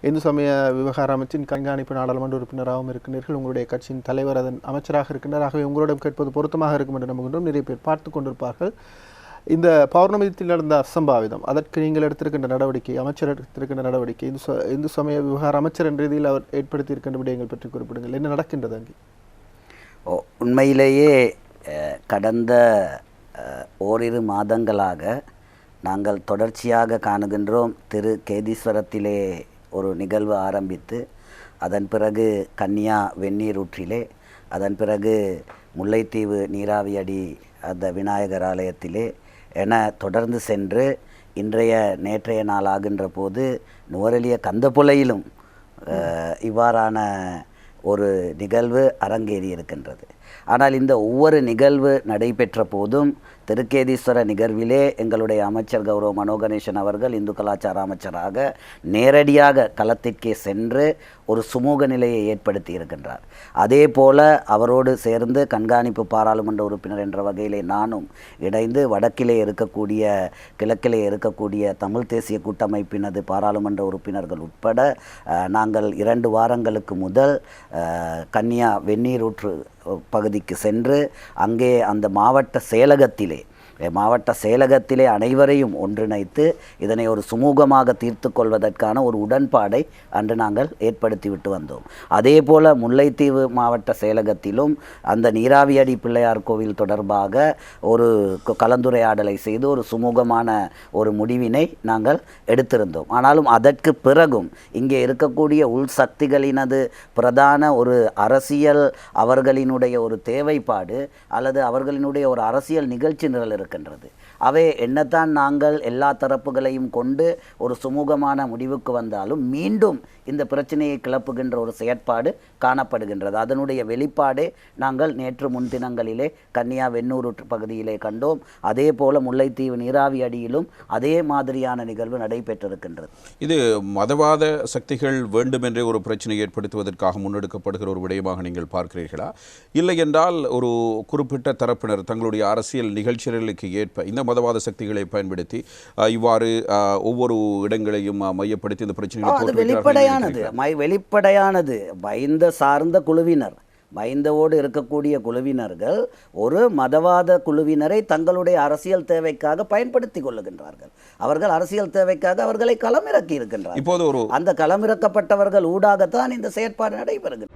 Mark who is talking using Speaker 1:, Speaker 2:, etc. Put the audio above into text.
Speaker 1: இந்து சமய விவகார அமைச்சின் கண்காணிப்பு நாடாளுமன்ற உறுப்பினராகவும் இருக்கின்றீர்கள். உங்களுடைய கட்சியின் தலைவர் அதன் அமைச்சராக இருக்கின்றார். ஆகவே உங்களிடம் கேட்பது பொருத்தமாக இருக்கும் என்று நம்புகின்றோம். நிறைய பேர் பார்த்து கொண்டிருப்பார்கள். இந்த பௌர்ணமித்தில் நடந்த அசம்பாவிதம், அதற்கு நீங்கள் எடுத்திருக்கின்ற நடவடிக்கை, அமைச்சர் எடுத்திருக்கின்ற நடவடிக்கை, இந்து சமய விவகார அமைச்சர் என்ற ரீதியில் அவர் ஏற்படுத்தியிருக்கின்ற விடயங்கள் பற்றி குறிப்பிடுங்கள். என்ன நடக்கின்றது அங்கே?
Speaker 2: உண்மையிலேயே கடந்த ஓரிரு மாதங்களாக நாங்கள் தொடர்ச்சியாக காணுகின்றோம். திரு கேதீஸ்வரத்திலே ஒரு நிகழ்வு ஆரம்பித்து, அதன் பிறகு கன்னியா வெந்நீரூற்றிலே, அதன் பிறகு முல்லைத்தீவு நீராவியடி அந்த விநாயகர் ஆலயத்திலே என தொடர்ந்து சென்று நேற்றைய நாள் ஆகின்ற போது நுவரெலிய கந்தப்புலையிலும் இவ்வாறான ஒரு நிகழ்வு அரங்கேறி இருக்கின்றது. ஆனால் இந்த ஒவ்வொரு நிகழ்வு நடைபெற்ற போதும் திருக்கேதீஸ்வர நிகழ்விலே எங்களுடைய அமைச்சர் கௌரவ மனோகணேசன் அவர்கள் இந்து கலாச்சார அமைச்சராக நேரடியாக களத்திற்கே சென்று ஒரு சுமூக நிலையை ஏற்படுத்தி இருக்கின்றார். அதே போல அவரோடு சேர்ந்து கண்காணிப்பு பாராளுமன்ற உறுப்பினர் என்ற வகையிலே நானும் இணைந்து வடக்கிலே இருக்கக்கூடிய கிழக்கிலே இருக்கக்கூடிய தமிழ் தேசிய கூட்டமைப்பினது பாராளுமன்ற உறுப்பினர்கள் உட்பட நாங்கள் 2 வாரங்களுக்கு முதல் கன்னியா வெந்நீரூற்று பகுதிக்கு சென்று அங்கே அந்த மாவட்ட செயலகத்திலே அனைவரையும் ஒன்றிணைத்து இதனை ஒரு சுமூகமாக தீர்த்து கொள்வதற்கான ஒரு உடன்பாடை அன்று நாங்கள் ஏற்படுத்திவிட்டு வந்தோம். அதே போல் முல்லைத்தீவு மாவட்ட செயலகத்திலும் அந்த நீராவியடி பிள்ளையார் கோவில் தொடர்பாக ஒரு கலந்துரையாடலை செய்து ஒரு சுமூகமான ஒரு முடிவினை நாங்கள் எடுத்திருந்தோம். ஆனாலும் அதற்கு பிறகும் இங்கே இருக்கக்கூடிய உள்சக்திகளினது பிரதான ஒரு அரசியல், அவர்களினுடைய ஒரு தேவைப்பாடு அல்லது அவர்களினுடைய ஒரு அரசியல் நிகழ்ச்சி நிரல் இருக்கின்றது. அவை என்னத்தான் நாங்கள் எல்லா தரப்புகளையும் கொண்டு ஒரு சுமூகமான முடிவுக்கு வந்தாலும் மீண்டும் இந்த பிரச்சனையை கிளப்புகின்ற ஒரு செயற்பாடு காணப்படுகின்றது. அதனுடைய வெளிப்பாடே நாங்கள் நேற்று முன்தினங்களிலே கன்னியா வெண்ணூர் பகுதியிலே கண்டோம். அதே போல முல்லைத்தீவு நீராவி அடியிலும் அதே மாதிரியான நிகழ்வு நடைபெற்றிருக்கின்றது.
Speaker 3: இது மதவாத சக்திகள் வேண்டுமென்றே ஒரு பிரச்சனை ஏற்படுத்துவதற்காக முன்னெடுக்கப்படுகிற ஒரு விடயமாக நீங்கள் பார்க்கிறீர்களா? இல்லை என்றால் ஒரு குறிப்பிட்ட தரப்பினர் தங்களுடைய அரசியல் நிகழ்ச்சிகளுக்கு ஏற்ப இந்த மதவாத சக்திகளை பயன்படுத்தி இவ்வாறு ஒவ்வொரு இடங்களையும் மையப்படுத்தி இந்த பிரச்சனைகளை
Speaker 2: வெளிப்படையானது மைந்த சார்ந்த குழுவினர், மைந்தவோடு இருக்கக்கூடிய குழுவினர்கள் ஒரு மதவாத குழுவினரை தங்களுடைய அரசியல் தேவைக்காக பயன்படுத்தி கொள்ளுகின்றார்கள். அவர்கள் அரசியல் தேவைக்காக அவர்களை களமிறக்கி இருக்கின்றார்கள். இப்போது அந்த களமிறக்கப்பட்டவர்கள் ஊடாகத்தான் இந்த செயற்பாடு நடைபெறுகிறது.